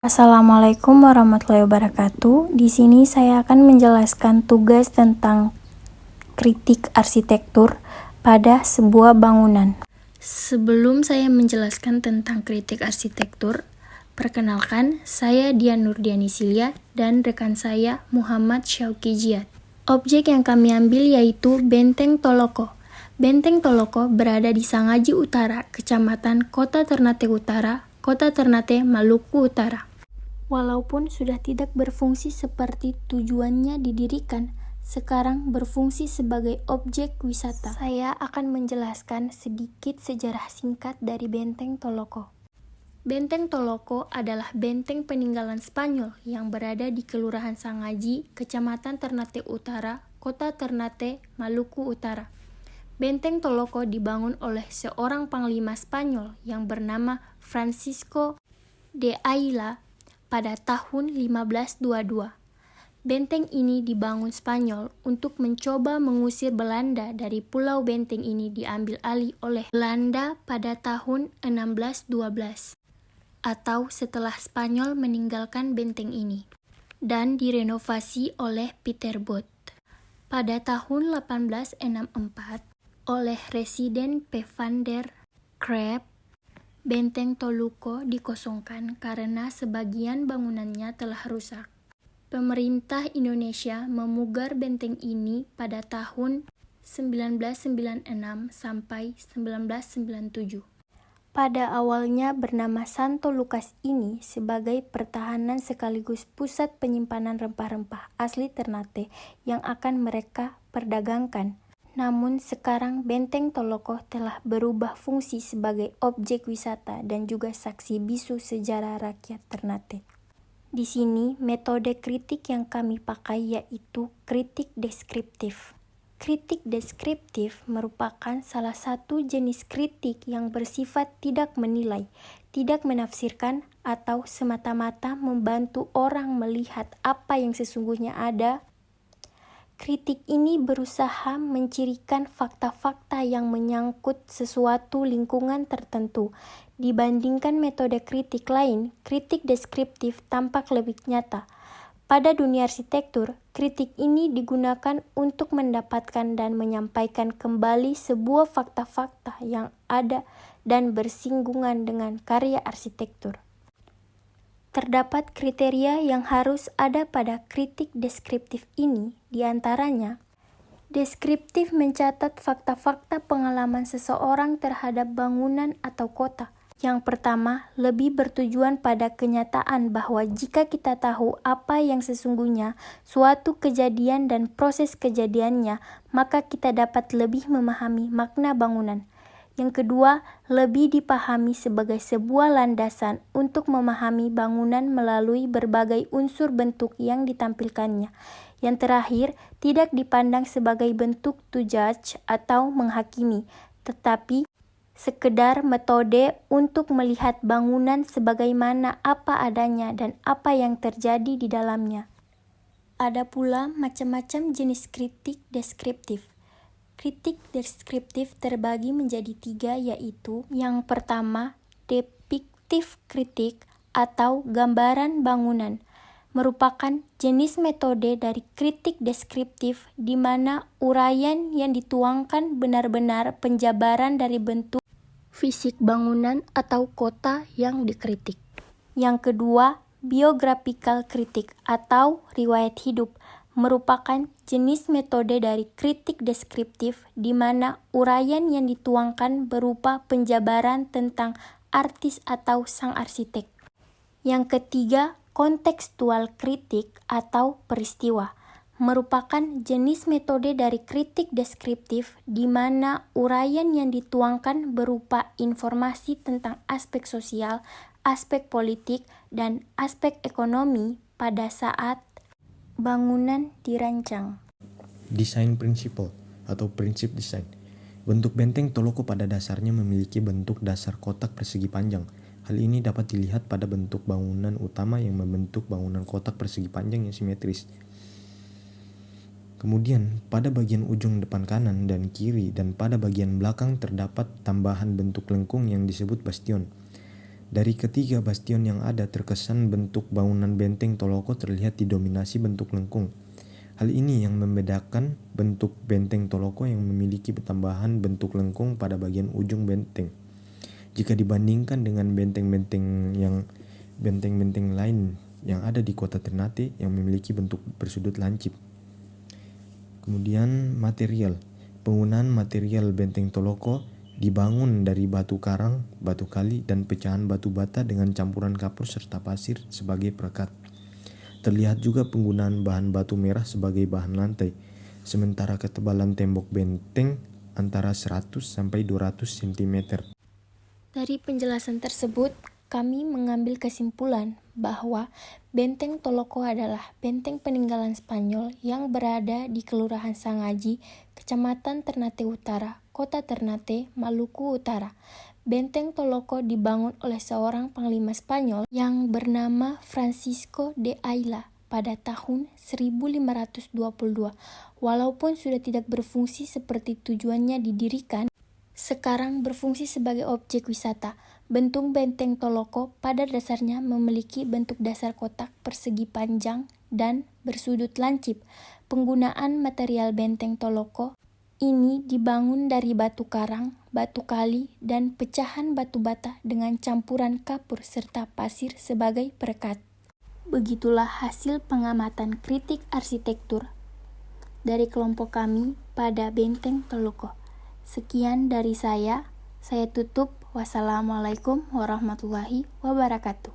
Assalamualaikum warahmatullahi wabarakatuh. Di sini saya akan menjelaskan tugas tentang kritik arsitektur pada sebuah bangunan. Sebelum saya menjelaskan tentang kritik arsitektur, perkenalkan, saya Dian Nurdiani Silya dan rekan saya Muhammad Syauki Jiyad. Objek yang kami ambil yaitu Benteng Toloko. Benteng Toloko berada di Sangaji Utara, Kecamatan Kota Ternate Utara, Kota Ternate, Maluku Utara. Walaupun sudah tidak berfungsi seperti tujuannya didirikan, sekarang berfungsi sebagai objek wisata. Saya akan menjelaskan sedikit sejarah singkat dari Benteng Toloko. Benteng Toloko adalah benteng peninggalan Spanyol yang berada di Kelurahan Sangaji, Kecamatan Ternate Utara, Kota Ternate, Maluku Utara. Benteng Toloko dibangun oleh seorang panglima Spanyol yang bernama Francisco de Ayala pada tahun 1522. Benteng ini dibangun Spanyol untuk mencoba mengusir Belanda dari pulau benteng ini diambil alih oleh Belanda pada tahun 1612 atau setelah Spanyol meninggalkan benteng ini dan direnovasi oleh Peter Both. Pada tahun 1864 oleh Residen P. van der Kreb, Benteng Toloko dikosongkan karena sebagian bangunannya telah rusak. Pemerintah Indonesia memugar benteng ini pada tahun 1996 sampai 1997. Pada awalnya bernama Santo Lukas ini sebagai pertahanan sekaligus pusat penyimpanan rempah-rempah asli Ternate yang akan mereka perdagangkan. Namun sekarang Benteng Toloko telah berubah fungsi sebagai objek wisata dan juga saksi bisu sejarah rakyat Ternate. Di sini metode kritik yang kami pakai yaitu kritik deskriptif. Kritik deskriptif merupakan salah satu jenis kritik yang bersifat tidak menilai, tidak menafsirkan, atau semata-mata membantu orang melihat apa yang sesungguhnya ada. Kritik ini berusaha mencirikan fakta-fakta yang menyangkut sesuatu lingkungan tertentu. Dibandingkan metode kritik lain, kritik deskriptif tampak lebih nyata. Pada dunia arsitektur, kritik ini digunakan untuk mendapatkan dan menyampaikan kembali sebuah fakta-fakta yang ada dan bersinggungan dengan karya arsitektur. Terdapat kriteria yang harus ada pada kritik deskriptif ini, diantaranya, deskriptif mencatat fakta-fakta pengalaman seseorang terhadap bangunan atau kota. Yang pertama, lebih bertujuan pada kenyataan bahwa jika kita tahu apa yang sesungguhnya suatu kejadian dan proses kejadiannya, maka kita dapat lebih memahami makna bangunan. Yang kedua, lebih dipahami sebagai sebuah landasan untuk memahami bangunan melalui berbagai unsur bentuk yang ditampilkannya. Yang terakhir, tidak dipandang sebagai bentuk to judge atau menghakimi, tetapi sekedar metode untuk melihat bangunan sebagaimana apa adanya dan apa yang terjadi di dalamnya. Ada pula macam-macam jenis kritik deskriptif. Kritik deskriptif terbagi menjadi 3, yaitu yang pertama, depiktif kritik atau gambaran bangunan, merupakan jenis metode dari kritik deskriptif di mana uraian yang dituangkan benar-benar penjabaran dari bentuk fisik bangunan atau kota yang dikritik. Yang kedua, biografikal kritik atau riwayat hidup, merupakan jenis metode dari kritik deskriptif di mana uraian yang dituangkan berupa penjabaran tentang artis atau sang arsitek. Yang ketiga, kontekstual kritik atau peristiwa, merupakan jenis metode dari kritik deskriptif di mana uraian yang dituangkan berupa informasi tentang aspek sosial, aspek politik, dan aspek ekonomi pada saat bangunan dirancang. Design Principle atau prinsip desain. Bentuk benteng Toloko pada dasarnya memiliki bentuk dasar kotak persegi panjang. Hal ini dapat dilihat pada bentuk bangunan utama yang membentuk bangunan kotak persegi panjang yang simetris. Kemudian, pada bagian ujung depan kanan dan kiri dan pada bagian belakang terdapat tambahan bentuk lengkung yang disebut bastion. Dari ketiga bastion yang ada, terkesan bentuk bangunan benteng Toloko terlihat didominasi bentuk lengkung. Hal ini yang membedakan bentuk benteng Toloko yang memiliki tambahan bentuk lengkung pada bagian ujung benteng, jika dibandingkan dengan benteng-benteng lain yang ada di kota Ternate yang memiliki bentuk bersudut lancip. Kemudian material. Penggunaan material benteng Toloko dibangun dari batu karang, batu kali, dan pecahan batu bata dengan campuran kapur serta pasir sebagai perekat. Terlihat juga penggunaan bahan batu merah sebagai bahan lantai, sementara ketebalan tembok benteng antara 100 sampai 200 cm. Dari penjelasan tersebut, kami mengambil kesimpulan bahwa Benteng Toloko adalah benteng peninggalan Spanyol yang berada di Kelurahan Sangaji, Kecamatan Ternate Utara, Kota Ternate, Maluku Utara. Benteng Toloko dibangun oleh seorang panglima Spanyol yang bernama Francisco de Ayala pada tahun 1522. Walaupun sudah tidak berfungsi seperti tujuannya didirikan, sekarang berfungsi sebagai objek wisata. Bentuk benteng Toloko pada dasarnya memiliki bentuk dasar kotak persegi panjang dan bersudut lancip. Penggunaan material benteng Toloko ini dibangun dari batu karang, batu kali, dan pecahan batu bata dengan campuran kapur serta pasir sebagai perekat. Begitulah hasil pengamatan kritik arsitektur dari kelompok kami pada Benteng Toloko. Sekian dari saya tutup. Wassalamualaikum warahmatullahi wabarakatuh.